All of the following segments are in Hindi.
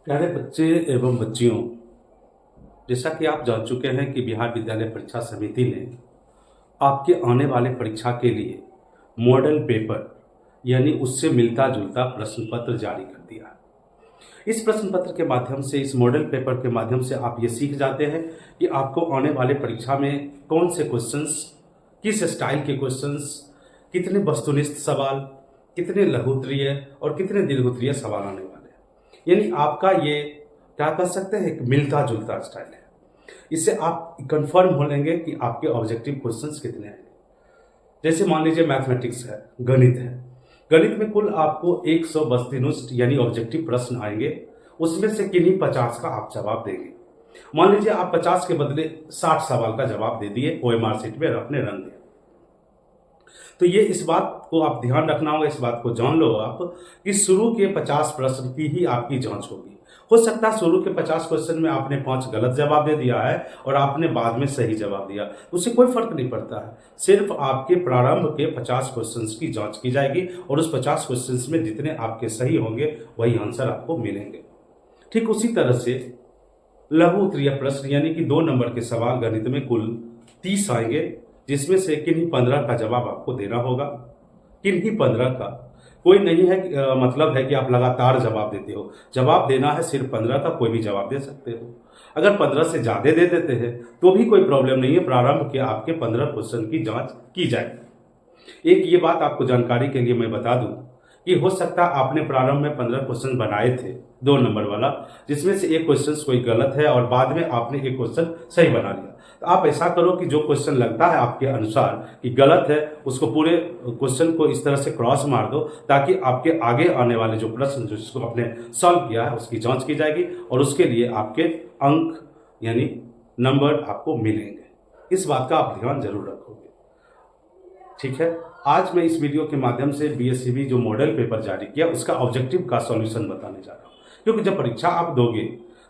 प्यारे बच्चे एवं बच्चियों, जैसा कि आप जान चुके हैं कि बिहार विद्यालय परीक्षा समिति ने आपके आने वाले परीक्षा के लिए मॉडल पेपर यानी उससे मिलता जुलता प्रश्न पत्र जारी कर दिया है। इस प्रश्न पत्र के माध्यम से, इस मॉडल पेपर के माध्यम से आप ये सीख जाते हैं कि आपको आने वाले परीक्षा में कौन से क्वेश्चंस, किस स्टाइल के क्वेश्चंस, कितने वस्तुनिष्ठ सवाल, कितने लघु उत्तरीय और कितने दीर्घ उत्तरीय सवाल आने वाले हैं। यानी आपका ये क्या कर सकते हैं, एक मिलता जुलता स्टाइल है। इससे आप कंफर्म हो लेंगे कि आपके ऑब्जेक्टिव क्वेश्चंस कितने हैं। जैसे मान लीजिए मैथमेटिक्स है, गणित है। गणित में कुल आपको 100 वस्तुनिष्ठ यानी ऑब्जेक्टिव प्रश्न आएंगे, उसमें से किन्हीं 50 का आप जवाब देंगे। मान लीजिए आप 50 के बदले 60 सवाल का जवाब दे दिए, ओएमआर शीट में अपने रंग दिए। तो ये इस बात को आप ध्यान रखना होगा, इस बात को जान लो आप कि शुरू के 50 प्रश्न की ही आपकी जांच होगी। हो सकता है शुरू के 50 क्वेश्चन में आपने 5 गलत जवाब दे दिया है और आपने बाद में सही जवाब दिया, उससे कोई फर्क नहीं पड़ता है। सिर्फ आपके प्रारंभ के 50 क्वेश्चंस की जांच की जाएगी और उस 50 क्वेश्चंस में जितने आपके सही होंगे वही आंसर आपको मिलेंगे। ठीक उसी तरह से लघु उत्तरीय प्रश्न यानी कि 2 नंबर के सवाल गणित में कुल 30 आएंगे, जिसमें से किन्हीं 15 का जवाब आपको देना होगा। किन्हीं 15 का कोई नहीं है मतलब है कि आप लगातार जवाब देते हो। जवाब देना है सिर्फ 15 का, कोई भी जवाब दे सकते हो। अगर 15 से ज़्यादा दे देते हैं तो भी कोई प्रॉब्लम नहीं है, प्रारंभ के आपके 15 क्वेश्चन की जांच की जाएगी। एक ये बात आपको जानकारी के लिए मैं बता दूं कि हो सकता है आपने प्रारंभ में 15 क्वेश्चन बनाए थे 2 नंबर वाला, जिसमें से एक क्वेश्चन कोई गलत है और बाद में आपने एक क्वेश्चन सही बना लिया। तो आप ऐसा करो कि जो क्वेश्चन लगता है आपके अनुसार कि गलत है, उसको पूरे क्वेश्चन को इस तरह से क्रॉस मार दो ताकि आपके आगे आने वाले जो प्रश्न जिसको आपने सॉल्व किया है उसकी जांच की जाएगी और उसके लिए आपके अंक यानी नंबर आपको मिलेंगे। इस बात का आप ध्यान जरूर रखोगे। ठीक है, आज मैं इस वीडियो के माध्यम से बीएससीबी जो मॉडल पेपर जारी किया उसका ऑब्जेक्टिव का सॉल्यूशन बताने जा रहा हूँ। क्योंकि जब परीक्षा आप दोगे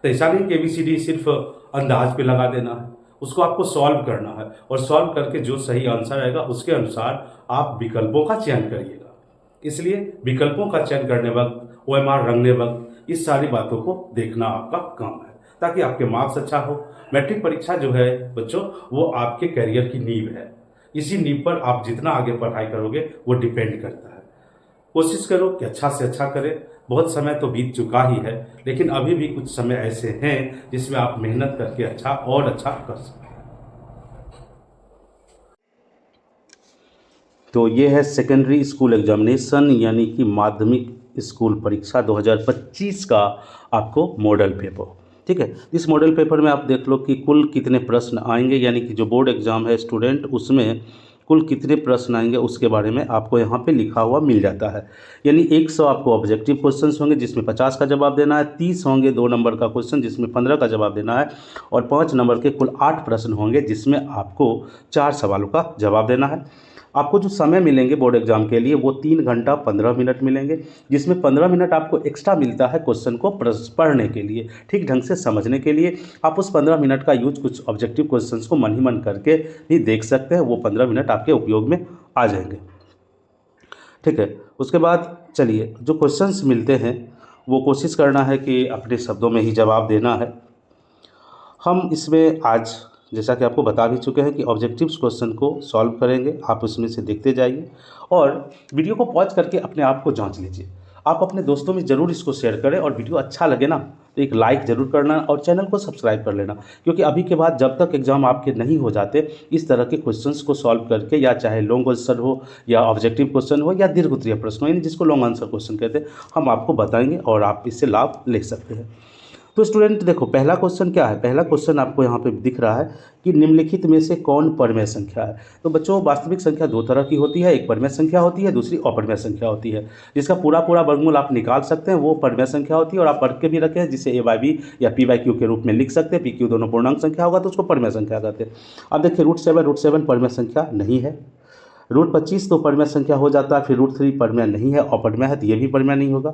तो ऐसा नहीं कि एबीसीडी सिर्फ अंदाज पे लगा देना है, उसको आपको सॉल्व करना है और सॉल्व करके जो सही आंसर आएगा उसके अनुसार आप विकल्पों का चयन करिएगा। इसलिए विकल्पों का चयन करने वक्त, ओएमआर रंगने वक्त इस सारी बातों को देखना आपका काम है ताकि आपके मार्क्स अच्छा हो। मैट्रिक परीक्षा जो है बच्चों, वो आपके करियर की नींव है। इसी नींव पर आप जितना आगे पढ़ाई करोगे वो डिपेंड करता है। कोशिश करो कि अच्छा से अच्छा करें। बहुत समय तो बीत चुका ही है, लेकिन अभी भी कुछ समय ऐसे हैं जिसमें आप मेहनत करके अच्छा और अच्छा कर सकते हैं। तो ये है सेकेंडरी स्कूल एग्जामिनेशन यानी कि माध्यमिक स्कूल परीक्षा 2025 का आपको मॉडल पेपर। ठीक है, इस मॉडल पेपर में आप देख लो कि कुल कितने प्रश्न आएंगे, यानी कि जो बोर्ड एग्जाम है स्टूडेंट, उसमें कुल कितने प्रश्न आएंगे उसके बारे में आपको यहाँ पे लिखा हुआ मिल जाता है। यानी 100 आपको ऑब्जेक्टिव क्वेश्चंस होंगे जिसमें 50 का जवाब देना है, 30 होंगे 2 नंबर का क्वेश्चन जिसमें 15 का जवाब देना है और 5 नंबर के कुल 8 प्रश्न होंगे जिसमें आपको 4 सवालों का जवाब देना है। आपको जो समय मिलेंगे बोर्ड एग्जाम के लिए वो 3 घंटा 15 मिनट मिलेंगे, जिसमें 15 मिनट आपको एक्स्ट्रा मिलता है क्वेश्चन को पढ़ने के लिए, ठीक ढंग से समझने के लिए। आप उस 15 मिनट का यूज कुछ ऑब्जेक्टिव क्वेश्चंस को मन ही मन करके भी देख सकते हैं, वो 15 मिनट आपके उपयोग में आ जाएंगे। ठीक है, उसके बाद चलिए जो क्वेश्चंस मिलते हैं वो कोशिश करना है कि अपने शब्दों में ही जवाब देना है। हम इसमें आज जैसा कि आपको बता भी चुके हैं कि ऑब्जेक्टिव्स क्वेश्चन को सॉल्व करेंगे। आप उसमें से देखते जाइए और वीडियो को पॉज करके अपने आप को जांच लीजिए। आप अपने दोस्तों में ज़रूर इसको शेयर करें और वीडियो अच्छा लगे ना तो एक लाइक ज़रूर करना और चैनल को सब्सक्राइब कर लेना, क्योंकि अभी के बाद जब तक एग्जाम आपके नहीं हो जाते इस तरह के क्वेश्चंस को सॉल्व करके, या चाहे लॉन्ग आंसर हो या ऑब्जेक्टिव क्वेश्चन हो या दीर्घ उत्तरीय प्रश्न हो, यानी जिसको लॉन्ग आंसर क्वेश्चन कहते हैं, हम आपको बताएंगे और आप इससे लाभ ले सकते हैं। तो स्टूडेंट देखो, पहला क्वेश्चन क्या है। पहला क्वेश्चन आपको यहाँ पे दिख रहा है कि निम्नलिखित में से कौन परमेय संख्या है। तो बच्चों, वास्तविक संख्या 2 तरह की होती है, एक परमेय संख्या होती है, दूसरी अपरमेय संख्या होती है। जिसका पूरा पूरा वर्गमूल आप निकाल सकते हैं वो परमेय संख्या होती है और आप पढ़ के भी रखें हैं, जिसे a/b या p/q के रूप में लिख सकते हैं। p/q दोनों पूर्णांक संख्या होगा तो उसको परमेय संख्या कहते हैं। अब देखिए √7 परमेय संख्या नहीं है। √25 तो परमेय संख्या हो जाता है, फिर √3 परमेय नहीं है, अपरमेय है तो ये भी परमेय नहीं होगा।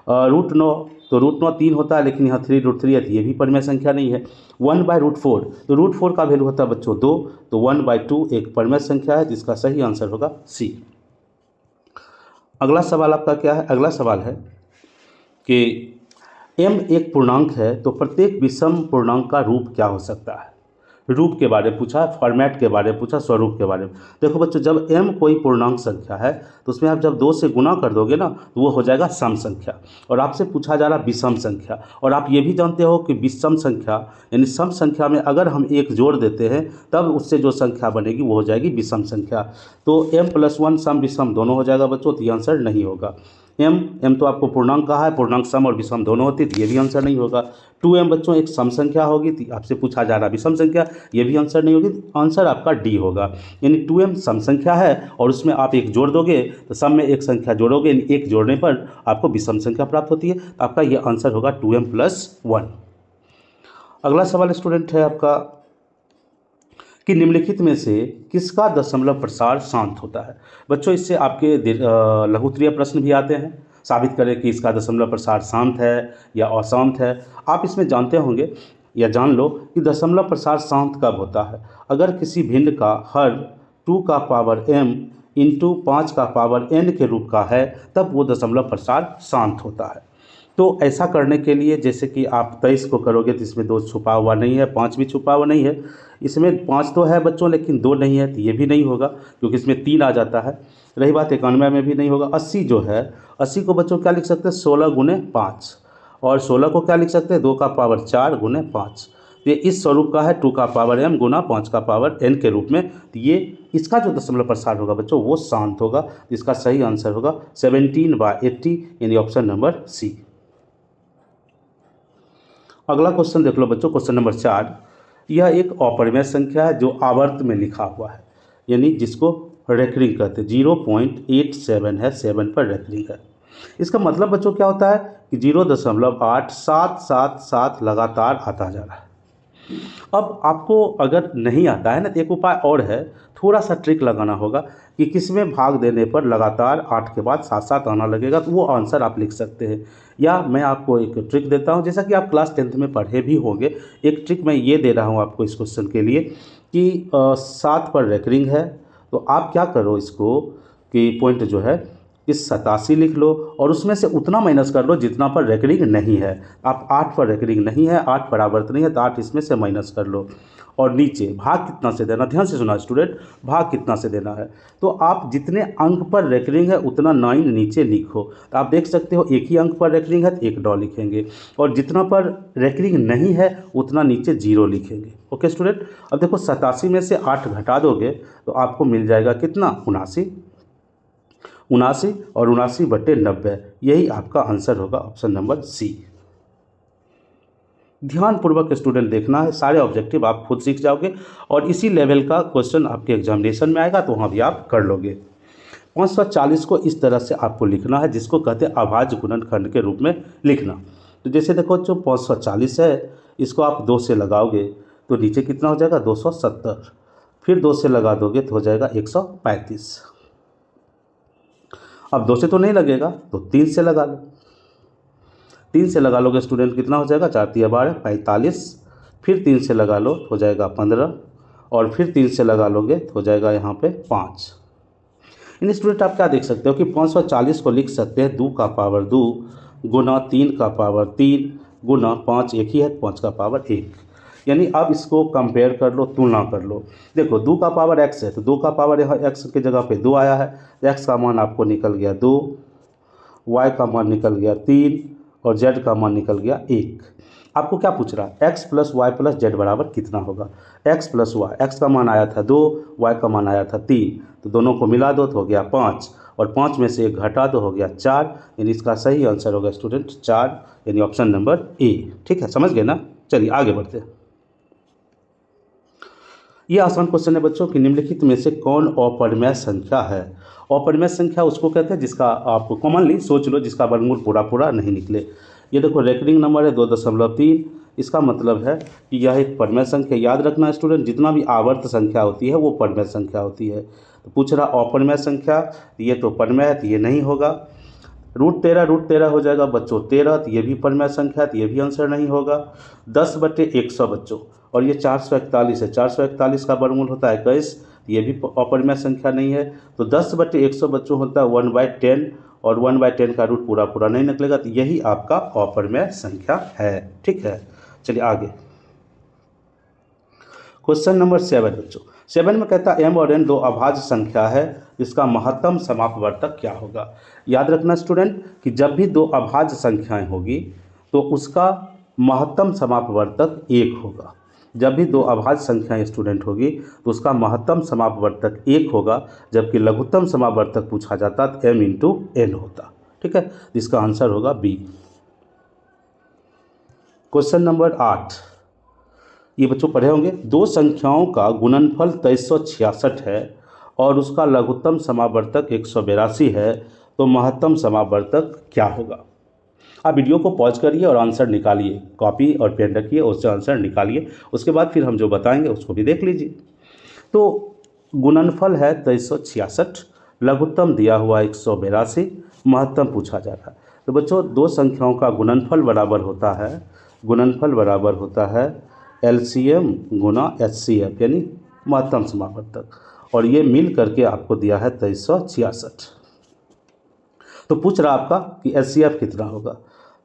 √9 तो √9 3 होता है, लेकिन यहाँ 3√3 है तो ये भी परमेय संख्या नहीं है। 1/√4 तो √4 का वैल्यू होता है बच्चों 2, तो 1/2 एक परमेय संख्या है, जिसका सही आंसर होगा सी। अगला सवाल आपका क्या है। अगला सवाल है कि m एक पूर्णांक है तो प्रत्येक विषम पूर्णांक का रूप क्या हो सकता है। रूप के बारे में पूछा, फॉर्मेट के बारे में पूछा, स्वरूप के बारे में। देखो बच्चों, जब m कोई पूर्णांक संख्या है तो उसमें आप जब 2 से गुना कर दोगे ना तो वो हो जाएगा सम संख्या। और आपसे पूछा जा रहा विषम संख्या, और आप ये भी जानते हो कि विषम संख्या यानी सम संख्या में अगर हम एक जोड़ देते हैं तब उससे जो संख्या बनेगी वो हो जाएगी विषम संख्या। तो m+1 सम विषम दोनों हो जाएगा बच्चों, तो ये आंसर नहीं होगा। m तो आपको पूर्णांक कहा है, पूर्णांक सम और विषम दोनों होती है, तो ये भी आंसर नहीं होगा। 2m बच्चों एक सम संख्या होगी, तो आपसे पूछा जा रहा विषम संख्या, ये भी आंसर नहीं होगी, आंसर आपका डी होगा। यानी 2m सम संख्या है और उसमें आप एक जोड़ दोगे तो सम में एक संख्या जोड़ोगे, यानी एक जोड़ने पर आपको विषम संख्या प्राप्त होती है, तो आपका ये आंसर होगा 2m+1। अगला सवाल स्टूडेंट है आपका कि निम्नलिखित में से किसका दशमलव प्रसार शांत होता है। बच्चों, इससे आपके लघुत्तरीय प्रश्न भी आते हैं, साबित करें कि इसका दशमलव प्रसार शांत है या अशांत है। आप इसमें जानते होंगे या जान लो कि दशमलव प्रसार शांत कब होता है। अगर किसी भिन्न का हर 2 का पावर m इंटू 5 का पावर n के रूप का है तब वो दशमलव प्रसार शांत होता है। तो ऐसा करने के लिए जैसे कि आप 23 को करोगे तो इसमें 2 छुपा हुआ नहीं है, 5 भी छुपा हुआ नहीं है, इसमें 5 तो है बच्चों लेकिन 2 नहीं है, तो ये भी नहीं होगा क्योंकि इसमें 3 आ जाता है। रही बात 91 में भी नहीं होगा। 80 जो है, 80 को बच्चों क्या लिख सकते हैं 16 गुने 5, और 16 को क्या लिख सकते हैं 2 का पावर 4 गुने 5। तो ये इस स्वरूप का है 2 का पावर m गुना 5 का पावर n के रूप में। तो ये इसका जो दशमलव प्रसार होगा बच्चों वो शांत होगा। तो इसका सही आंसर होगा 17/80 यानी ऑप्शन नंबर सी। अगला क्वेश्चन देख लो बच्चों, क्वेश्चन नंबर 4। यह एक अपरिमेय संख्या है जो आवर्त में लिखा हुआ है, यानी जिसको रेकरिंग कहते हैं। 0.87 है, 7 पर रेकरिंग है। इसका मतलब बच्चों क्या होता है कि 0.8777 लगातार आता जा रहा है। अब आपको अगर नहीं आता है ना तो एक उपाय और है, थोड़ा सा ट्रिक लगाना होगा कि किस में भाग देने पर लगातार 8 के बाद 7 आना लगेगा, तो वो आंसर आप लिख सकते हैं। या मैं आपको एक ट्रिक देता हूं, जैसा कि आप क्लास 10th में पढ़े भी होंगे। एक ट्रिक मैं ये दे रहा हूं आपको इस क्वेश्चन के लिए कि 7 पर रेकरिंग है, तो आप क्या करो इसको कि पॉइंट जो है इस 87 लिख लो और उसमें से उतना माइनस कर लो जितना पर रेकरिंग नहीं है। आप 8 पर रेकरिंग नहीं है, 8 पर आवर्त नहीं है, तो 8 इसमें से माइनस कर लो। और नीचे भाग कितना से देना, ध्यान से सुना स्टूडेंट, भाग कितना से देना है। तो आप जितने अंक पर रेकरिंग है उतना 9 नीचे लिखो। तो आप देख सकते हो एक ही अंक पर रेकरिंग है तो 1 डॉ लिखेंगे, और जितना पर रेकरिंग नहीं है उतना नीचे 0 लिखेंगे। ओके स्टूडेंट, अब देखो 87 में से 8 घटा दोगे तो आपको मिल जाएगा कितना 79, 79 और 79/90, यही आपका आंसर होगा ऑप्शन नंबर सी। ध्यानपूर्वक स्टूडेंट देखना है, सारे ऑब्जेक्टिव आप खुद सीख जाओगे और इसी लेवल का क्वेश्चन आपके एग्जामिनेशन में आएगा तो वहाँ भी आप कर लोगे। 540 को इस तरह से आपको लिखना है जिसको कहते हैं अभाज्य गुणनखंड के रूप में लिखना। तो जैसे देखो जो 540 है इसको आप 2 से लगाओगे तो नीचे कितना हो जाएगा 270, फिर 2 से लगा दोगे तो हो जाएगा 135। अब 2 से तो नहीं लगेगा तो 3 से लगा लो, 3 से लगा लोगे स्टूडेंट कितना हो जाएगा 4 × 12 45, फिर 3 से लगा लो तो हो जाएगा 15, और फिर 3 से लगा लोगे तो हो जाएगा यहाँ पे 5। इन स्टूडेंट आप क्या देख सकते हो कि 540 को लिख सकते हैं 2 का पावर 2 गुना 3 का पावर 3 गुना 5 एक ही है 5 का पावर 1। यानी अब इसको कंपेयर कर लो, तुलना कर लो। देखो 2 का पावर x है तो 2 का पावर यहाँ x के जगह पे 2 आया है, x का मान आपको निकल गया 2, y का मान निकल गया 3 और z का मान निकल गया 1। आपको क्या पूछ रहा है x + y + z बराबर कितना होगा। x + y, x का मान आया था 2, y का मान आया था 3, तो दोनों को मिला दो तो हो गया 5, और 5 में से 1 घटा दो हो गया 4। यानी इसका सही आंसर होगा स्टूडेंट 4, यानी ऑप्शन नंबर ए। ठीक है, समझ गए ना। चलिए आगे बढ़ते हैं। ये आसान क्वेश्चन है बच्चों कि निम्नलिखित में से कौन अपरिमेय संख्या है। अपरिमेय संख्या उसको कहते हैं जिसका आपको कॉमनली सोच लो जिसका वर्गमूल पूरा नहीं निकले। ये देखो रेकरिंग नंबर है 2.3, इसका मतलब है कि यह एक परिमेय संख्या। याद रखना स्टूडेंट, जितना भी आवर्त संख्या होती है वो परिमेय संख्या होती है। तो पूछ रहा अपरिमेय संख्या, ये तो परिमेय है तो ये नहीं होगा। √13 हो जाएगा बच्चों 13, तो ये भी परिमेय संख्या है तो ये भी आंसर नहीं होगा। 10/100 बच्चों, और ये 441 है, 441 का वर्गमूल होता है 21, ये भी अपरिमेय संख्या नहीं है। तो 10/100 बच्चों होता है 1/10, और 1/10 का रूट पूरा पूरा नहीं निकलेगा, तो यही आपका अपरिमेय संख्या है। ठीक है, चलिए आगे क्वेश्चन नंबर 7 बच्चों। 7 में कहता है m और n दो अभाज्य संख्या है, इसका महत्तम समापवर्तक क्या होगा। याद रखना स्टूडेंट कि जब भी दो अभाज्य संख्याएं होगी तो उसका महत्तम समापवर्तक 1 होगा। जब भी दो अभाज्य संख्याएं स्टूडेंट होगी तो उसका महत्तम समापवर्तक 1 होगा, जबकि लघुत्तम समापवर्तक पूछा जाता तो m इंटू n होता। ठीक है, इसका आंसर होगा बी। क्वेश्चन नंबर 8 ये बच्चों पढ़े होंगे। दो संख्याओं का गुणनफल 2366 है और उसका लघुत्तम समावर्तक 182 है, तो महत्तम समावर्तक क्या होगा। आप वीडियो को पॉज करिए और आंसर निकालिए, कॉपी और पेन रखिए, उससे आंसर निकालिए, उसके बाद फिर हम जो बताएंगे उसको भी देख लीजिए। तो गुणनफल है 2366, लघुत्तम दिया हुआ 182, महत्तम पूछा जा रहा है। तो बच्चों दो संख्याओं का गुणनफल बराबर होता है LCM गुना HCF यानी महत्तम समावर्तक, और ये मिल करके आपको दिया है 2366। तो पूछ रहा आपका कि HCF कितना होगा,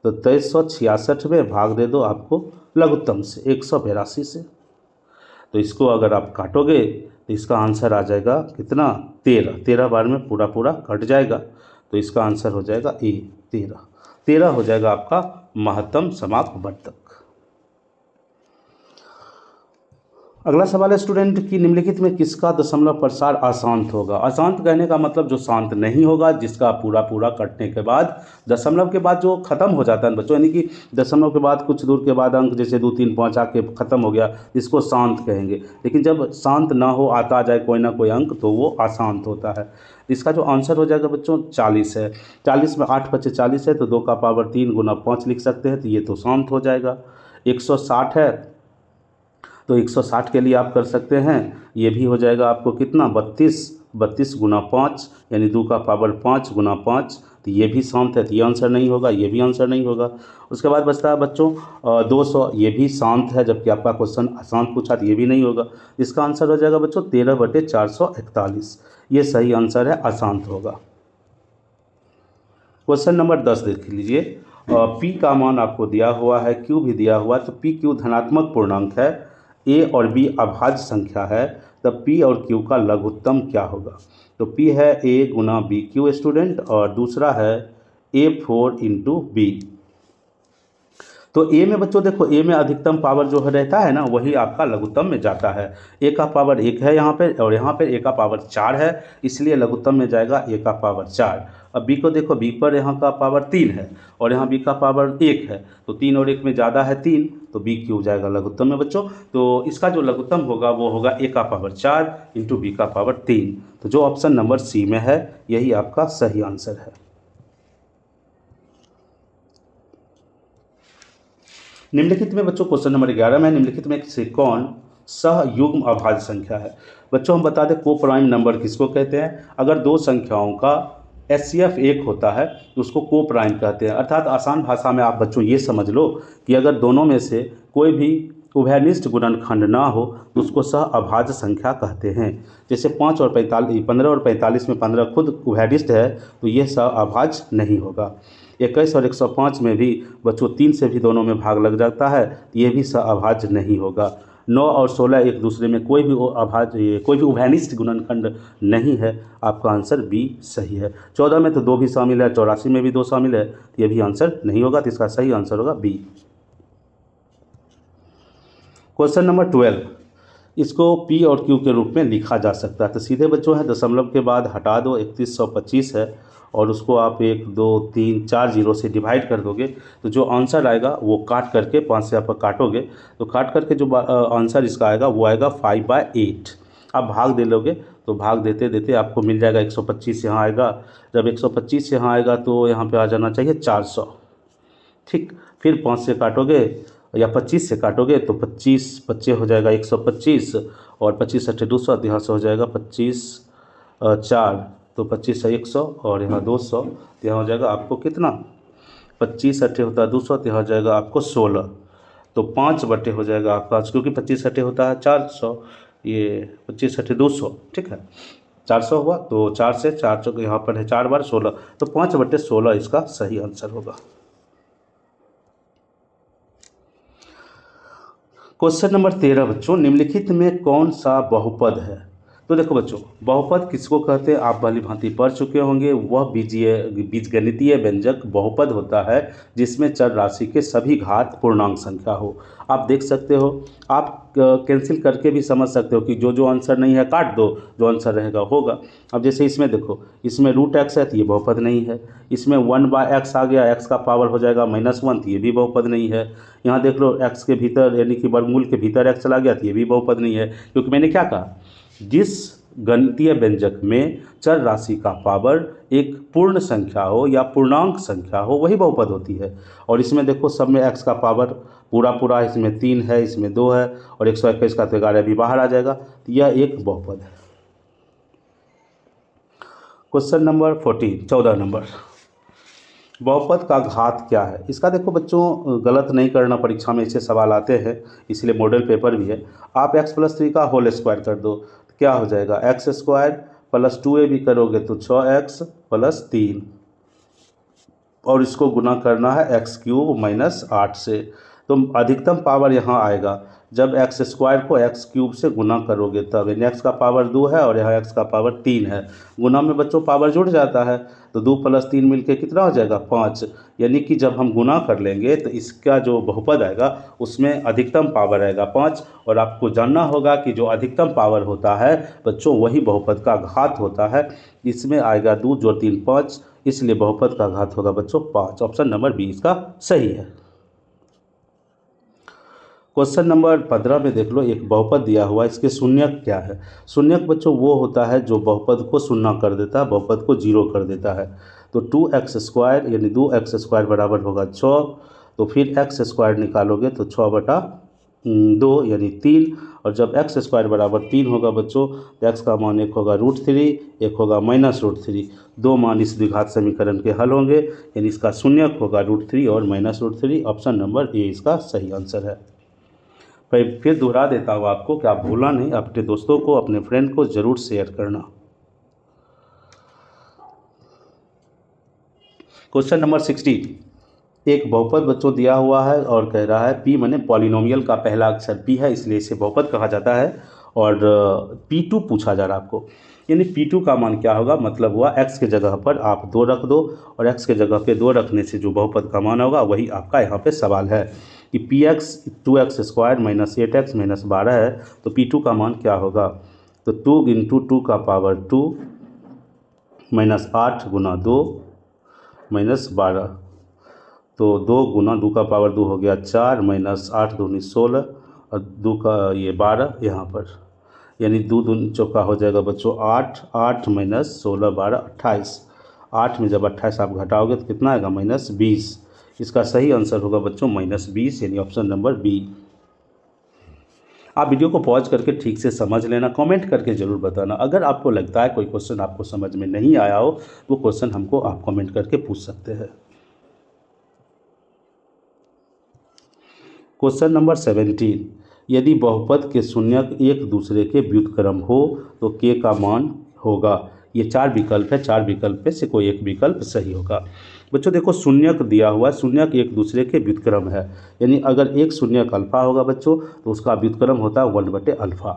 तो 2366 में भाग दे दो आपको लघुत्तम से 182 से। तो इसको अगर आप काटोगे तो इसका आंसर आ जाएगा कितना, 13 बार में पूरा पूरा कट जाएगा, तो इसका आंसर हो जाएगा ए 13 हो जाएगा आपका महत्तम समापवर्तक। अगला सवाल है स्टूडेंट कि निम्नलिखित में किसका दशमलव प्रसार अशांत होगा। अशांत कहने का मतलब जो शांत नहीं होगा, जिसका पूरा पूरा कटने के बाद दशमलव के बाद जो खत्म हो जाता है बच्चों, यानी कि दशमलव के बाद कुछ दूर के बाद अंक जैसे 2 3 5 आके खत्म हो गया, इसको शांत कहेंगे। लेकिन जब शांत ना हो, आता जाए कोई ना कोई अंक, तो वो अशांत होता है। इसका जो आंसर हो जाएगा बच्चों 40 है। 40 में 8 बचे 40 है, तो 2 का पावर 3 गुना 5 लिख सकते हैं, तो ये तो शांत हो जाएगा। 160 है तो 160 के लिए आप कर सकते हैं, ये भी हो जाएगा आपको कितना 32 गुना 5 यानी 2 का पावर 5 गुना 5, तो ये भी शांत है, तो ये आंसर नहीं होगा, ये भी आंसर नहीं होगा। उसके बाद बचता है बच्चों 200, ये भी शांत है, जबकि आपका क्वेश्चन अशांत पूछा, तो ये भी नहीं होगा। इसका आंसर हो जाएगा बच्चों 13/441, ये सही आंसर है, अशांत होगा। क्वेश्चन नंबर 10 देख लीजिए। पी का मान आपको दिया हुआ है, क्यू भी दिया हुआ है, तो पी क्यू धनात्मक पूर्णांक है, ए और बी अभाज्य संख्या है, तब पी और क्यू का लघुत्तम क्या होगा। तो पी है ए गुना बी क्यू स्टूडेंट, और दूसरा है A4 इंटू बी। तो ए में बच्चों देखो, ए में अधिकतम पावर जो है रहता है ना, वही आपका लघुत्तम में जाता है। ए का पावर 1 है यहाँ पे, और यहाँ पे ए का पावर 4 है, इसलिए लघुत्तम में जाएगा ए का पावर 4। अब बी को देखो, बी पर यहाँ का पावर 3 है और यहाँ बी का पावर 1 है, तो 3 और 1 में ज़्यादा है 3, तो बी क्यू जाएगा लघुत्तम में बच्चों। तो इसका जो लघुत्तम होगा वो होगा ए का पावर 4 इंटू बी का पावर 3। तो जो ऑप्शन नंबर सी में है यही आपका सही आंसर है। निम्नलिखित में बच्चों क्वेश्चन नंबर 11 में, निम्नलिखित में से कौन सहयुग्म अभाज्य संख्या है। बच्चों हम बता दें को प्राइम नंबर किसको कहते हैं। अगर दो संख्याओं का HCF 1 होता है तो उसको को प्राइम कहते हैं। अर्थात आसान भाषा में आप बच्चों ये समझ लो कि अगर दोनों में से कोई भी उभयनिष्ठ गुणनखंड ना हो तो उसको सह अभाज्य संख्या कहते हैं। जैसे 5 और 45, 15 और 45 में 15 खुद उभयनिष्ठ है, तो ये सह अभाज्य नहीं होगा। 21 और 105 में भी बच्चों 3 से भी दोनों में भाग लग जाता है, तो ये भी सह अभाज्य नहीं होगा। 9 और 16 एक दूसरे में कोई भी उभयनिष्ठ गुणनखंड नहीं है। आपका आंसर बी सही है। 14 में तो 2 भी शामिल है, 84 में भी 2 शामिल है, तो ये भी आंसर नहीं होगा, तो इसका सही आंसर होगा बी। क्वेश्चन नंबर 12, इसको पी और क्यू के रूप में लिखा जा सकता है। तो सीधे बच्चों है, दशमलव के बाद हटा दो, 3125 है, और उसको आप 1 2 3 4 जीरो से डिवाइड कर दोगे, तो जो आंसर आएगा वो काट करके 5 से आप काटोगे, तो काट करके जो आंसर इसका आएगा वो आएगा 5/8। आप भाग दे लोगे तो भाग देते देते आपको मिल जाएगा 125 यहाँ आएगा। जब 125 यहाँ आएगा तो यहाँ पे आ जाना चाहिए 400। ठीक, फिर 5 से काटोगे या 25 से काटोगे तो 25 बच्चे हो जाएगा 125, और 25 अट्ठे 200, तो यहाँ से हो जाएगा 25 4, तो 25 है 100, और यहाँ 200, तो यहाँ हो जाएगा आपको कितना 25 अट्ठे होता है 200, तो यहाँ हो जाएगा आपको 16, तो 5 बटे हो जाएगा आपका, क्योंकि 25 अट्ठे होता है 400, ये 25 अट्ठे 200, ठीक है, 400 हुआ, तो 4 से 4 चौके यहाँ पर है 4 बार 16, तो 5/16 इसका सही आंसर होगा। क्वेश्चन नंबर 13 बच्चों, निम्नलिखित में कौन सा बहुपद है? तो देखो बच्चों, बहुपद किसको कहते हैं आप भली भांति पढ़ चुके होंगे। वह बीजगणितीय व्यंजक बहुपद होता है जिसमें चर राशि के सभी घात पूर्णांक संख्या हो। आप देख सकते हो, आप कैंसिल करके भी समझ सकते हो कि जो जो आंसर नहीं है काट दो, जो आंसर रहेगा होगा। अब जैसे इसमें देखो, इसमें √x है तो ये बहुपद नहीं है। इसमें 1/x आ गया, x का पावर हो जाएगा -1, तो ये भी बहुपद नहीं है। यहाँ देख लो, x के भीतर यानी कि वर्गमूल के भीतर x चला गया तो ये भी बहुपद नहीं है, क्योंकि मैंने क्या कहा, जिस गणितीय व्यंजक में चर राशि का पावर एक पूर्ण संख्या हो या पूर्णांक संख्या हो वही बहुपद होती है। और इसमें देखो, सब में x का पावर पूरा पूरा, इसमें 3 है, इसमें 2 है, और 121 का तो 11 भी बाहर आ जाएगा, तो यह एक बहुपद है। क्वेश्चन नंबर 14 नंबर, बहुपद का घात क्या है? इसका देखो बच्चों, गलत नहीं करना, परीक्षा में ऐसे सवाल आते हैं, इसलिए मॉडल पेपर भी है। आप x+3 का होल स्क्वायर कर दो तो क्या हो जाएगा, x² + 2ab करोगे तो 6x + 3, और इसको गुना करना है x³ - 8 से, तो अधिकतम पावर यहाँ आएगा जब x² को x³ से गुना करोगे तब। यानी x का पावर 2 है और यहाँ x का पावर 3 है, गुना में बच्चों पावर जुड़ जाता है, तो 2 + 3 मिलके कितना हो जाएगा, 5। यानी कि जब हम गुना कर लेंगे तो इसका जो बहुपद आएगा उसमें अधिकतम पावर आएगा 5, और आपको जानना होगा कि जो अधिकतम पावर होता है बच्चों वही बहुपद का घात होता है। इसमें आएगा 2 + 3 = 5, इसलिए बहुपद का घात होगा बच्चों 5। ऑप्शन नंबर बी इसका सही है। क्वेश्चन नंबर 15 में देख लो, एक बहुपद दिया हुआ है, इसके शून्यक क्या है? शून्यक बच्चों वो होता है जो बहुपद को शून्य कर देता है, बहुपद को 0 कर देता है। तो 2x² यानी 2x² बराबर होगा 6, तो फिर x² निकालोगे तो 6/2 यानी 3, और जब x² बराबर 3 होगा बच्चों तो x का मान एक होगा √3, एक होगा -√3, दो मान इस द्विघात समीकरण के हल होंगे, यानी इसका शून्यक होगा √3 और -√3। ऑप्शन नंबर ए इसका सही आंसर है। फिर दोहरा देता हूँ आपको कि आप भूलना नहीं, अपने दोस्तों को, अपने फ्रेंड को ज़रूर शेयर करना। क्वेश्चन नंबर 16, एक बहुपद बच्चों दिया हुआ है और कह रहा है p माने पॉलिनोमियल का पहला अक्षर p है, इसलिए इसे बहुपद कहा जाता है, और p2 पूछा जा रहा है आपको। यानी p2 का मान क्या होगा, मतलब हुआ x के जगह पर आप 2 रख दो, और x के जगह पे 2 रखने से जो बहुपद का मान होगा वही आपका यहाँ पे सवाल है कि px 2x² - 8x - 12 है, तो p2 का मान क्या होगा, तो 2 × 2 का पावर 2 -8 × 2 -12, तो 2 × 2 का पावर 2 हो गया 4, -8 दूनी 16, और 2 का ये 12 यहाँ पर, यानी 2 दूनी चौका हो जाएगा बच्चों 8, 8 - 16 12 28, 8 में जब 28 आप घटाओगे तो कितना आएगा, -20। इसका सही आंसर होगा बच्चों -20, यानी ऑप्शन नंबर बी। आप वीडियो को पॉज करके ठीक से समझ लेना, कमेंट करके ज़रूर बताना। अगर आपको लगता है कोई क्वेश्चन आपको समझ में नहीं आया हो तो वो क्वेश्चन हमको आप कमेंट करके पूछ सकते हैं। क्वेश्चन नंबर 17, यदि बहुपद के शून्यक एक दूसरे के व्युत्क्रम हो तो के का मान होगा। ये 4 विकल्प है, 4 विकल्प में से कोई एक विकल्प सही होगा। बच्चों देखो, शून्यक दिया हुआ है, शून्यक एक दूसरे के व्युत्क्रम है, यानी अगर एक शून्यक अल्फा होगा बच्चों तो उसका व्युत्क्रम होता है 1/α,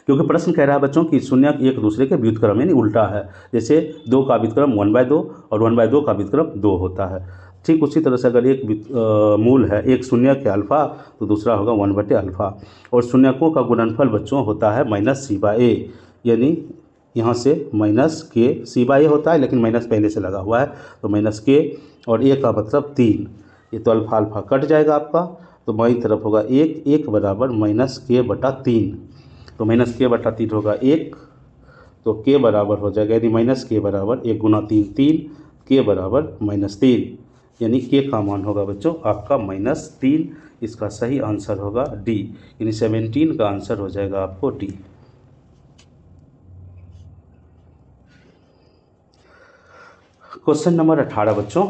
क्योंकि प्रश्न कह रहा है बच्चों कि शून्यक एक दूसरे के व्युत्क्रम यानी उल्टा है। जैसे 2 का व्युत्क्रम 1/2 और 1/2 का व्युत्क्रम 2 होता है, ठीक उसी तरह से अगर एक मूल है, एक शून्यक है अल्फा तो दूसरा होगा 1/α, और शून्यकों का गुणनफल बच्चों होता है -c/a, यानी यहाँ से -k, c/a होता है लेकिन माइनस पहले से लगा हुआ है, तो -k और a का मतलब 3, ये तो अल्फा अल्फा कट जाएगा आपका, तो बाईं तरफ होगा 1, 1 बराबर -k/3, तो -k/3 होगा 1, तो k बराबर हो जाएगा, यानी -k बराबर 1 × 3 3, k बराबर -3, यानी k का मान होगा बच्चों आपका -3। इसका सही आंसर होगा डी, यानी 17 का आंसर हो जाएगा आपको डी। क्वेश्चन नंबर 18 बच्चों,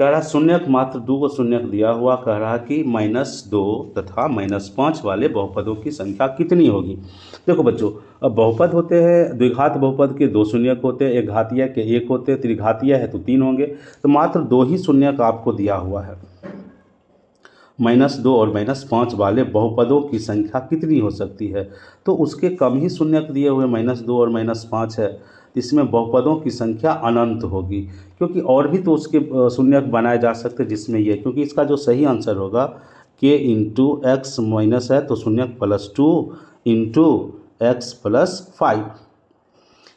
कह रहा शून्यक मात्र 2 को शून्यक दिया हुआ, कह रहा कि -2 तथा -5 वाले बहुपदों की संख्या कितनी होगी। देखो बच्चों, अब बहुपद होते हैं, द्विघात बहुपद के 2 शून्यक होते हैं, एक घातीय के 1 होते हैं, त्रिघातीय है तो 3 होंगे, तो मात्र 2 ही शून्यक आपको दिया हुआ है। -2 और -5 वाले बहुपदों की संख्या कितनी हो सकती है, तो उसके कम ही शून्यक दिए हुए -2 और -5 है, इसमें बहुपदों की संख्या अनंत होगी, क्योंकि और भी तो उसके शून्यक बनाए जा सकते जिसमें ये, क्योंकि इसका जो सही आंसर होगा k इंटू एक्स माइनस है तो शून्यक +2 इंटू एक्स +5,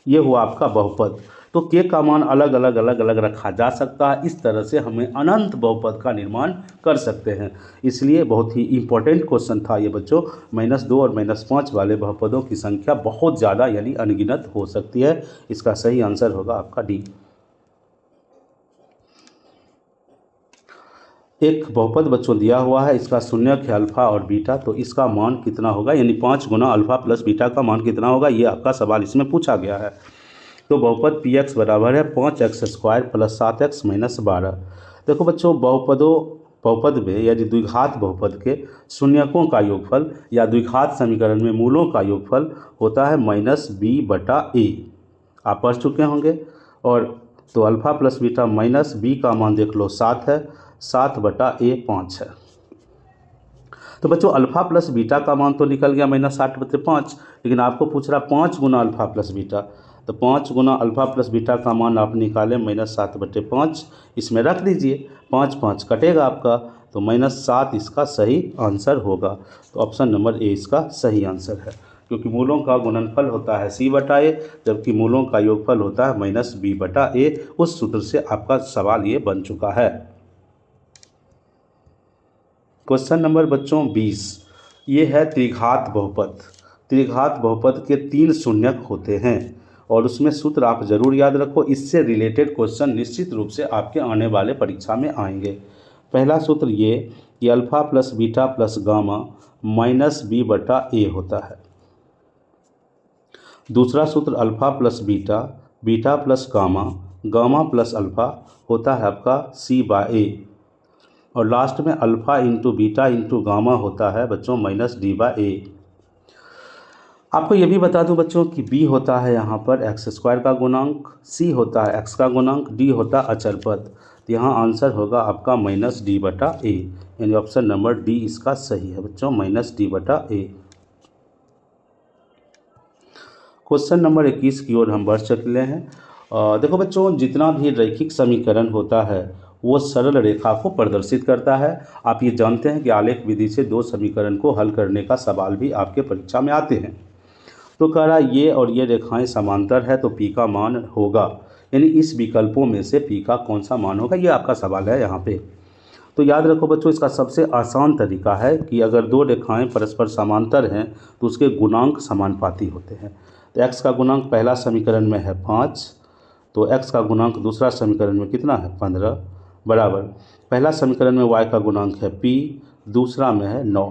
ये हुआ आपका बहुपद। तो के का मान अलग अलग रखा जा सकता है, इस तरह से हमें अनंत बहुपद का निर्माण कर सकते हैं। इसलिए बहुत ही इम्पोर्टेंट क्वेश्चन था ये बच्चों। -2 और -5 वाले बहुपदों की संख्या बहुत ज़्यादा यानी अनगिनत हो सकती है। इसका सही आंसर होगा आपका डी। एक बहुपद बच्चों दिया हुआ है, इसका शून्यक है अल्फा और बीटा, तो इसका मान कितना होगा, यानी 5 गुना अल्फा प्लस बीटा का मान कितना होगा, ये आपका सवाल इसमें पूछा गया है। तो बहुपद px बराबर है 5x² + 7x - 12। देखो बच्चों, बहुपद में यानी द्विघात बहुपद के शून्यकों का योगफल या द्विघात समीकरण में मूलों का योगफल होता है -b/a। आप पढ़ चुके होंगे। और तो alpha plus beta minus b का मान देख लो 7 है, 7/a 5 है। तो बच्चों अल्फा प्लस बीटा का मान तो निकल गया -8/5, लेकिन आपको पूछ रहा 5 गुना अल्फा प्लस बीटा, तो 5 गुना अल्फा प्लस बीटा का मान आप निकालें -7/5, इसमें रख दीजिए, 5 5 कटेगा आपका, तो -7 इसका सही आंसर होगा। तो ऑप्शन नंबर ए इसका सही आंसर है, क्योंकि मूलों का गुणनफल होता है c/a, जबकि मूलों का योगफल होता है -b/a। उस सूत्र से आपका सवाल ये बन चुका है। क्वेश्चन नंबर बच्चों 20, ये है त्रिघात बहुपद। त्रिघात बहुपद के 3 शून्यक होते हैं और उसमें सूत्र आप जरूर याद रखो, इससे रिलेटेड क्वेश्चन निश्चित रूप से आपके आने वाले परीक्षा में आएंगे। पहला सूत्र ये कि alpha plus beta plus gamma -b/a होता है। दूसरा सूत्र alpha plus beta, beta plus gamma, gamma plus alpha होता है आपका c/a। और लास्ट में alpha into beta into gamma होता है बच्चों -d/a। आपको ये भी बता दूं बच्चों कि b होता है यहाँ पर x² का गुणांक, c होता है x का गुणांक, d होता है अचर पद। तो यहाँ आंसर होगा आपका -d/a, यानी ऑप्शन नंबर डी इसका सही है बच्चों, -d/a। क्वेश्चन नंबर 21 की ओर हम बढ़ चले हैं। देखो बच्चों, जितना भी रैखिक समीकरण होता है वो सरल रेखा को प्रदर्शित करता है। आप ये जानते हैं कि आलेख विधि से 2 समीकरण को हल करने का सवाल भी आपके परीक्षा में आते हैं। तो कह रहा ये और ये रेखाएं समांतर है तो पी का मान होगा, यानी इस विकल्पों में से पी का कौन सा मान होगा, ये आपका सवाल है यहाँ पे। तो याद रखो बच्चों, इसका सबसे आसान तरीका है कि अगर 2 रेखाएं परस्पर समांतर हैं तो उसके गुणांक समानुपाती होते हैं। तो x का गुणांक पहला समीकरण में है 5, तो x का गुणांक दूसरा समीकरण में कितना है 15, बराबर पहला समीकरण में y का गुणांक है p, दूसरा में है 9।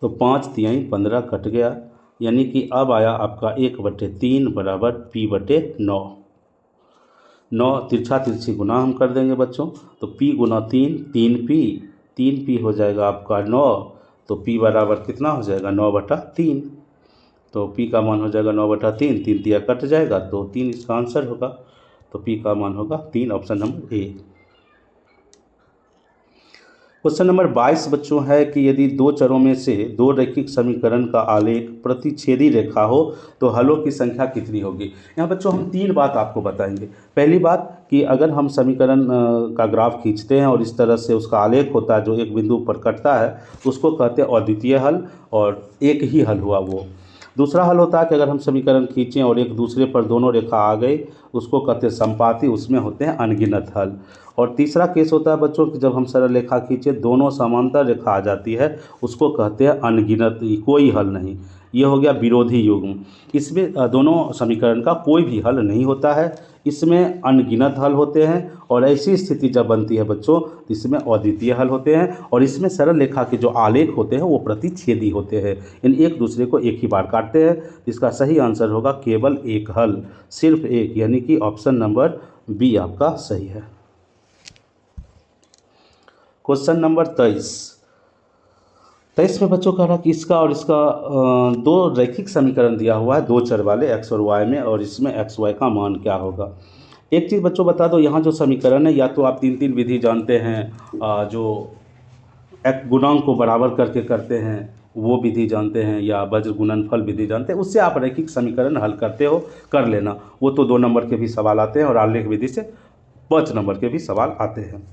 तो 5 तिहाई 15 कट गया, यानी कि अब आया आपका 1/3 बराबर p/9। 9 तिरछा तिरछी गुना हम कर देंगे बच्चों, तो p गुना 3, 3p, 3p हो जाएगा आपका 9, तो p बराबर कितना हो जाएगा 9/3। तो p का मान हो जाएगा 9/3, 3 तिया कट जाएगा तो 3 इसका आंसर होगा। तो p का मान होगा 3, option number A. Question number 22 बच्चों है कि यदि 2 चरों में से 2 रैखिक समीकरण का आलेख प्रतिच्छेदी रेखा हो तो हलों की संख्या कितनी होगी। यहाँ बच्चों हम 3 बात आपको बताएंगे। पहली बात कि अगर हम समीकरण का ग्राफ खींचते हैं और इस तरह से उसका आलेख होता है जो एक बिंदु पर कटता है, उसको कहते हैं अद्वितीय हल, और एक ही हल हुआ वो। दूसरा हल होता है कि अगर हम समीकरण खींचें और एक दूसरे पर दोनों रेखा आ गई, उसको कहते हैं संपाती, उसमें होते हैं अनगिनत हल। और तीसरा केस होता है बच्चों कि जब हम सरल रेखा खींचें दोनों समांतर रेखा आ जाती है, उसको कहते हैं अनगिनत, कोई हल नहीं। ये हो गया विरोधी युग्म। इसमें दोनों समीकरण का कोई भी हल नहीं होता है, इसमें अनगिनत हल होते हैं। और ऐसी स्थिति जब बनती है बच्चों तो इसमें अद्वितीय हल होते हैं, और इसमें सरल रेखा के जो आलेख होते हैं वो प्रतिच्छेदी होते हैं, यानी एक दूसरे को एक ही बार काटते हैं। इसका सही आंसर होगा केवल एक हल, सिर्फ एक, यानी कि ऑप्शन नंबर बी आपका सही है। क्वेश्चन नंबर 23 में बच्चों कह रहा कि इसका और इसका दो रैखिक समीकरण दिया हुआ है, दो चर वाले एक्स और वाई में, और इसमें एक्स वाई का मान क्या होगा। एक चीज़ बच्चों बता दो, यहाँ जो समीकरण है या तो आप तीन विधि जानते हैं, जो एक गुणांक को बराबर करके करते हैं वो विधि जानते हैं, या वज्र गुणनफल विधि जानते हैं, उससे आप रैखिक समीकरण हल करते हो, कर लेना। वो तो 2 नंबर के भी सवाल आते हैं और आलेख विधि से 5 नंबर के भी सवाल आते हैं।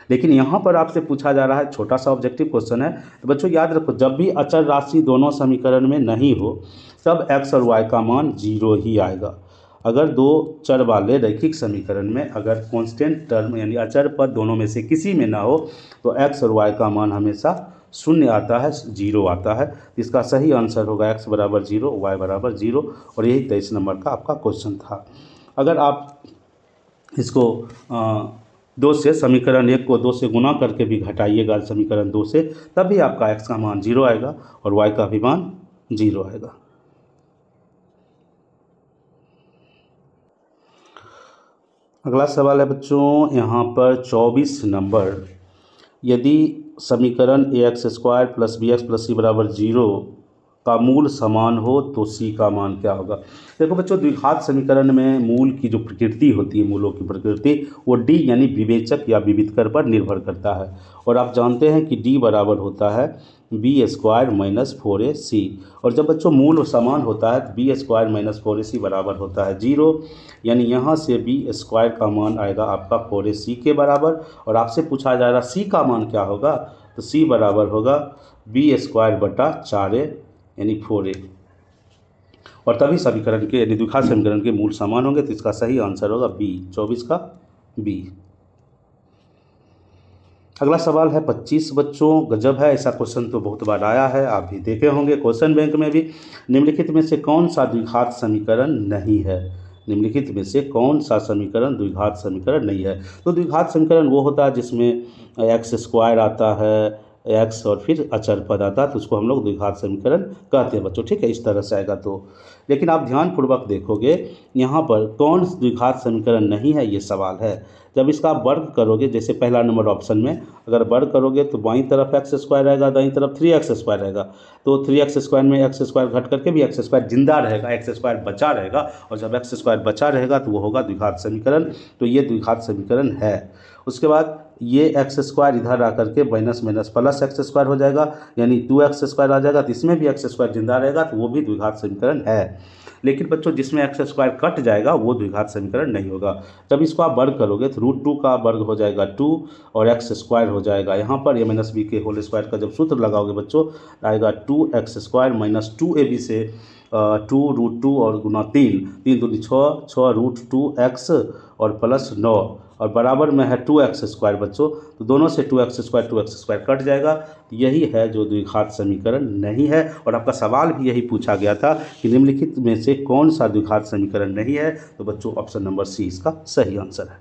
लेकिन यहाँ पर आपसे पूछा जा रहा है, छोटा सा ऑब्जेक्टिव क्वेश्चन है, तो बच्चों याद रखो, जब भी अचर राशि दोनों समीकरण में नहीं हो तब एक्स और वाई का मान 0 ही आएगा। अगर दो चर वाले रैखिक समीकरण में अगर कांस्टेंट टर्म यानी अचर पद दोनों में से किसी में ना हो तो एक्स और वाई का मान हमेशा 0 आता है, 0 आता है। इसका सही आंसर होगा x बराबर 0, y बराबर 0, और यही 23 नंबर का आपका क्वेश्चन था। अगर आप इसको 2 से समीकरण 1 को 2 से गुना करके भी घटाइएगा समीकरण 2 से, तब भी आपका x का मान 0 आएगा और y का भी मान 0 आएगा। अगला सवाल है बच्चों यहाँ पर 24 नंबर, यदि समीकरण ax² plus bx plus c बराबर 0 का मूल समान हो तो c का मान क्या होगा। देखो बच्चों, द्विघात समीकरण में मूल की जो प्रकृति होती है, मूलों की प्रकृति, वो d यानी विवेचक या विविधकर पर निर्भर करता है। और आप जानते हैं कि d बराबर होता है b² माइनस 4ac, और जब बच्चों मूल समान होता है तो b² माइनस 4ac बराबर होता है 0, यानी यहाँ से b² का मान आएगा आपका 4ac के बराबर। और आपसे पूछा जा रहा c का मान क्या होगा, तो c बराबर होगा b² बटा 4a यानी 4a, और तभी समीकरण के यानी द्विघात समीकरण के मूल समान होंगे। तो इसका सही आंसर होगा बी, 24 का बी। अगला सवाल है 25 बच्चों, गजब है, ऐसा क्वेश्चन तो बहुत बार आया है, आप भी देखे होंगे क्वेश्चन बैंक में भी। निम्नलिखित में से कौन सा द्विघात समीकरण नहीं है, निम्नलिखित में से कौन सा समीकरण द्विघात समीकरण नहीं है। तो द्विघात समीकरण वो होता है जिसमें x² आता है, x और फिर अचर पद आता है, तो उसको हम लोग द्विघात समीकरण कहते हैं बच्चों, ठीक है, इस तरह से आएगा। तो लेकिन आप ध्यानपूर्वक देखोगे यहाँ पर कौन द्विघात समीकरण नहीं है, ये सवाल है। जब इसका आप वर्ग करोगे, जैसे पहला नंबर ऑप्शन में अगर वर्ग करोगे तो बाईं तरफ x² रहेगा, दाईं तरफ 3x² रहेगा, तो 3x² में x² घट करके भी x² जिंदा रहेगा, x² बचा रहेगा, और जब x² बचा रहेगा तो वो होगा द्विघात समीकरण। तो ये द्विघात समीकरण है। उसके बाद ये x² इधर आकर के माइनस माइनस प्लस x² हो जाएगा, यानी 2x² आ जाएगा, तो इसमें भी x² जिंदा रहेगा, तो वो भी द्विघात समीकरण है। लेकिन बच्चों जिसमें x² कट जाएगा वो द्विघात समीकरण नहीं होगा। जब इसको आप वर्ग करोगे तो √2 का वर्ग हो जाएगा 2 और x² हो जाएगा यहाँ पर a - b के होल स्क्वायर का जब सूत्र लगाओगे बच्चों आएगा 2x² माइनस 2ab से 2√2 और गुना 3 दूनी 6 √2x और प्लस 9 और बराबर में है 2x² बच्चों, तो दोनों से 2x² कट जाएगा। यही है जो द्विघात समीकरण नहीं है। और आपका सवाल भी यही पूछा गया था कि निम्नलिखित में से कौन सा द्विघात समीकरण नहीं है, तो बच्चों ऑप्शन नंबर सी इसका सही आंसर है।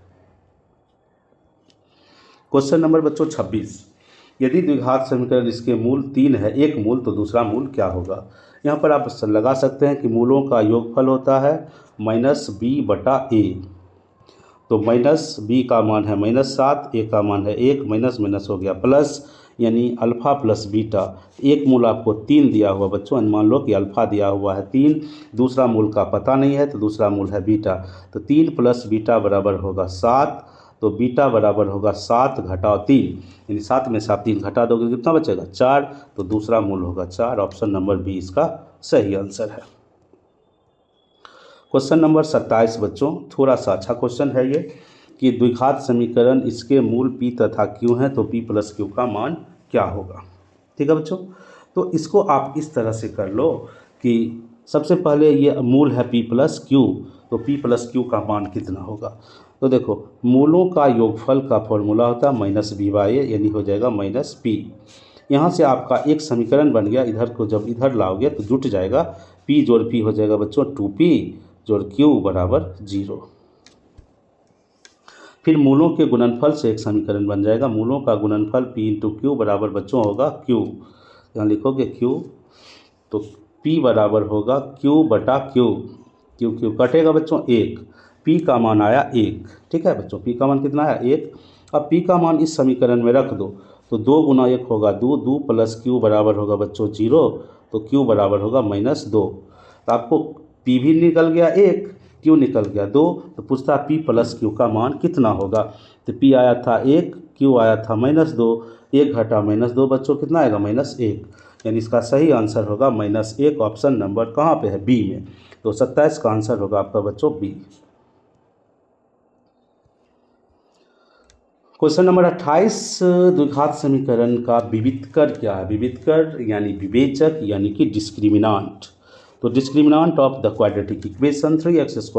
क्वेश्चन नंबर बच्चों 26, यदि द्विघात समीकरण इसके मूल 3 है, एक मूल तो दूसरा मूल क्या होगा। यहाँ पर आप लगा सकते हैं कि मूलों का योगफल होता है -b/a, तो -b का मान है -7, a का मान है 1, माइनस माइनस हो गया प्लस, यानी अल्फ़ा प्लस बीटा। एक मूल आपको 3 दिया हुआ बच्चों, मान लो कि अल्फ़ा दिया हुआ है 3, दूसरा मूल का पता नहीं है तो दूसरा मूल है बीटा, तो 3 प्लस बीटा बराबर होगा 7, तो बीटा बराबर होगा 7 घटाओ 3, यानी 7 में से आप 3 घटा दोगे कितना बचेगा 4, तो दूसरा मूल होगा 4। ऑप्शन नंबर बी इसका सही आंसर है। क्वेश्चन नंबर 27 बच्चों, थोड़ा सा अच्छा क्वेश्चन है ये कि द्विघात समीकरण इसके मूल p तथा q हैं, तो p प्लस q का मान क्या होगा। ठीक है बच्चों, तो इसको आप इस तरह से कर लो कि सबसे पहले ये मूल है p प्लस q, तो p प्लस q का मान कितना होगा। तो देखो मूलों का योगफल का फॉर्मूला होता है -b/a, यानी हो जाएगा -p। यहाँ से आपका एक समीकरण बन गया, इधर को जब इधर लाओगे तो जुट जाएगा, p जोड़ p हो जाएगा बच्चों 2p जोड़ q बराबर 0। फिर मूलों के गुणनफल से एक समीकरण बन जाएगा, मूलों का गुणनफल p × q बराबर बच्चों होगा q, यहाँ लिखोगे q, तो p बराबर होगा q/q, q कटेगा बच्चों 1, p का मान आया 1। ठीक है बच्चों, p का मान कितना आया 1, अब p का मान इस समीकरण में रख दो तो 2 गुना 1 होगा 2, 2 प्लस q बराबर होगा बच्चों 0, तो q बराबर होगा -2। तो आपको p भी निकल गया 1, q निकल गया 2, तो पूछता है p प्लस q का मान कितना होगा। तो p आया था 1, q आया था -2, 1 घटा -2 बच्चों कितना आएगा -1, यानी इसका सही आंसर होगा -1। ऑप्शन नंबर कहाँ पे है, बी में। तो 27 का आंसर होगा आपका बच्चों बी। क्वेश्चन नंबर 28, द्विघात समीकरण का विविधकर क्या है। विविधकर यानी विवेचक यानी कि डिस्क्रिमिनांट। तो discriminant of the quadratic equation 3x²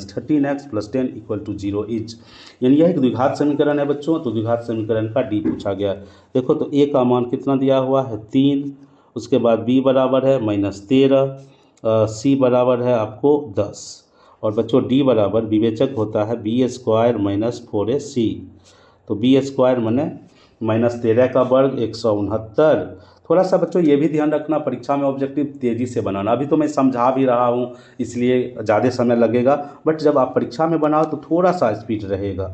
- 13x + 10 = 0 is, यानी यह एक द्विघात समीकरण है बच्चों। तो द्विघात समीकरण का डी पूछा गया। देखो तो a का मान कितना दिया हुआ है 3, उसके बाद b बराबर है -13, c बराबर है आपको 10, और बच्चों d बराबर विवेचक होता है b² - 4ac। तो b² माने -13 का वर्ग 169। थोड़ा सा बच्चों ये भी ध्यान रखना, परीक्षा में ऑब्जेक्टिव तेज़ी से बनाना। अभी तो मैं समझा भी रहा हूँ इसलिए ज़्यादा समय लगेगा, बट जब आप परीक्षा में बनाओ तो थोड़ा सा स्पीड रहेगा।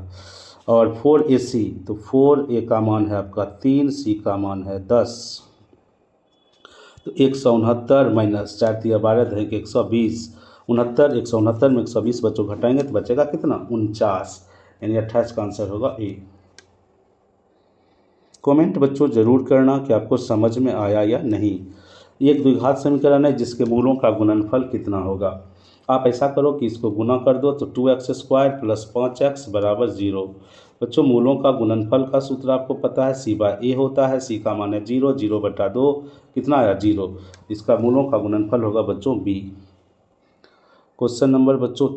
और 4ac, तो 4a का मान है आपका 3, c का मान है 10, तो 169 माइनस 4 × 12 है 120, 69 169 में 120 बच्चों घटाएंगे तो बचेगा कितना 49, यानी 28 का आंसर होगा ए। कमेंट बच्चों जरूर करना कि आपको समझ में आया या नहीं। एक द्विघात समीकरण है जिसके मूलों का गुणनफल कितना होगा। आप ऐसा करो कि इसको गुना कर दो तो 2x² + 5x = 0। बच्चों मूलों का गुणनफल का सूत्र आपको पता है, c/a होता है। c का मान है 0, 0/2 कितना आया 0। इसका मूलों का गुणनफल होगा बच्चों b। क्वेश्चन नंबर बच्चों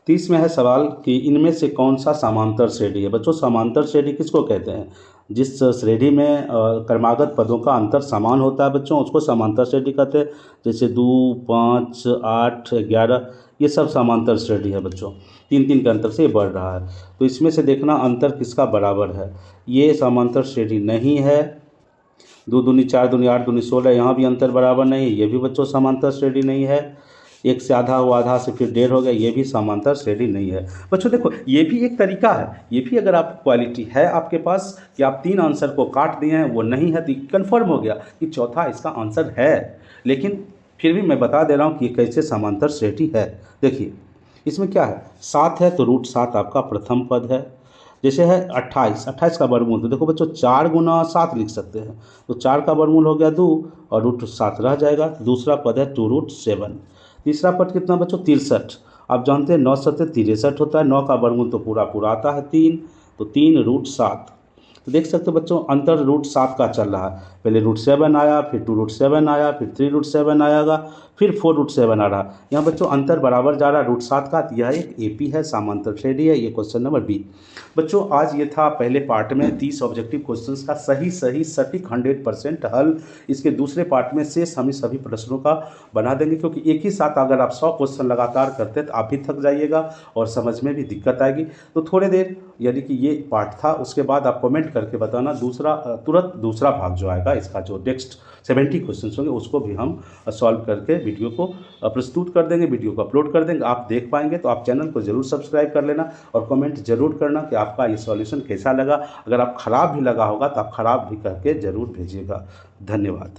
30 में है सवाल कि इनमें से कौन सा समांतर श्रेणी है। बच्चों समांतर श्रेणी किसको कहते हैं, जिस श्रेणी में क्रमागत पदों का अंतर समान होता है बच्चों उसको समांतर श्रेणी कहते हैं। जैसे 2, 5, 8, 11 ये सब समांतर श्रेणी है बच्चों। 3-3 के अंतर से ये बढ़ रहा है। तो इसमें से देखना अंतर किसका बराबर है। ये समांतर श्रेणी नहीं है। 2 दूनी 4 दूनी 8 दूनी 16, यहाँ भी अंतर बराबर नहीं है। ये भी बच्चों समांतर श्रेणी नहीं है। 1 से आधा हुआ, आधा से फिर 1.5 हो गया, ये भी समांतर श्रेणी नहीं है। बच्चों देखो ये भी एक तरीका है। ये भी अगर आप क्वालिटी है आपके पास कि आप 3 आंसर को काट दिए हैं वो नहीं है तो कन्फर्म हो गया कि चौथा इसका आंसर है। लेकिन फिर भी मैं बता दे रहा हूँ कि ये कैसे समांतर श्रेणी है। देखिए इसमें क्या है, 7 है तो √7 आपका प्रथम पद है। जैसे है 28 का वर्गमूल, तो देखो बच्चों 4 × 7 लिख सकते हैं। तो 4 का वर्गमूल हो गया 2 और √7 रह जाएगा। दूसरा पद है 2√7। तीसरा पद कितना बच्चों 63। आप जानते हैं 9 × 7 = 63 होता है। 9 का वर्गमूल तो पूरा आता है 3, तो 3√7। तो देख सकते हो बच्चों अंतर √7 का चल रहा है। पहले √7 आया, फिर 2√7 आया, फिर 3√7 आएगा, फिर 4√7 आ रहा। यहाँ बच्चों अंतर बराबर जा रहा है √7 का। यह एक एपी है, समांतर श्रेणी है। ये क्वेश्चन नंबर बी। बच्चों आज ये था पहले पार्ट में 30 ऑब्जेक्टिव क्वेश्चंस का सही सटीक 100% हल। इसके दूसरे पार्ट में शेष हम सभी प्रश्नों का बना देंगे, क्योंकि एक ही साथ अगर आप 100 क्वेश्चन लगातार करते हैं तो आप भी थक जाइएगा और समझ में भी दिक्कत आएगी। तो थोड़ी देर यानी कि ये पार्ट था, उसके बाद आप कमेंट करके बताना तुरंत दूसरा भाग जो आएगा इसका, जो नेक्स्ट 70 क्वेश्चन होंगे उसको भी हम सॉल्व करके वीडियो को प्रस्तुत कर देंगे, वीडियो को अपलोड कर देंगे। आप देख पाएंगे तो आप चैनल को जरूर सब्सक्राइब कर लेना और कमेंट जरूर करना कि आपका ये सॉल्यूशन कैसा लगा। अगर आप ख़राब भी लगा होगा तो आप ख़राब भी करके ज़रूर भेजिएगा। धन्यवाद।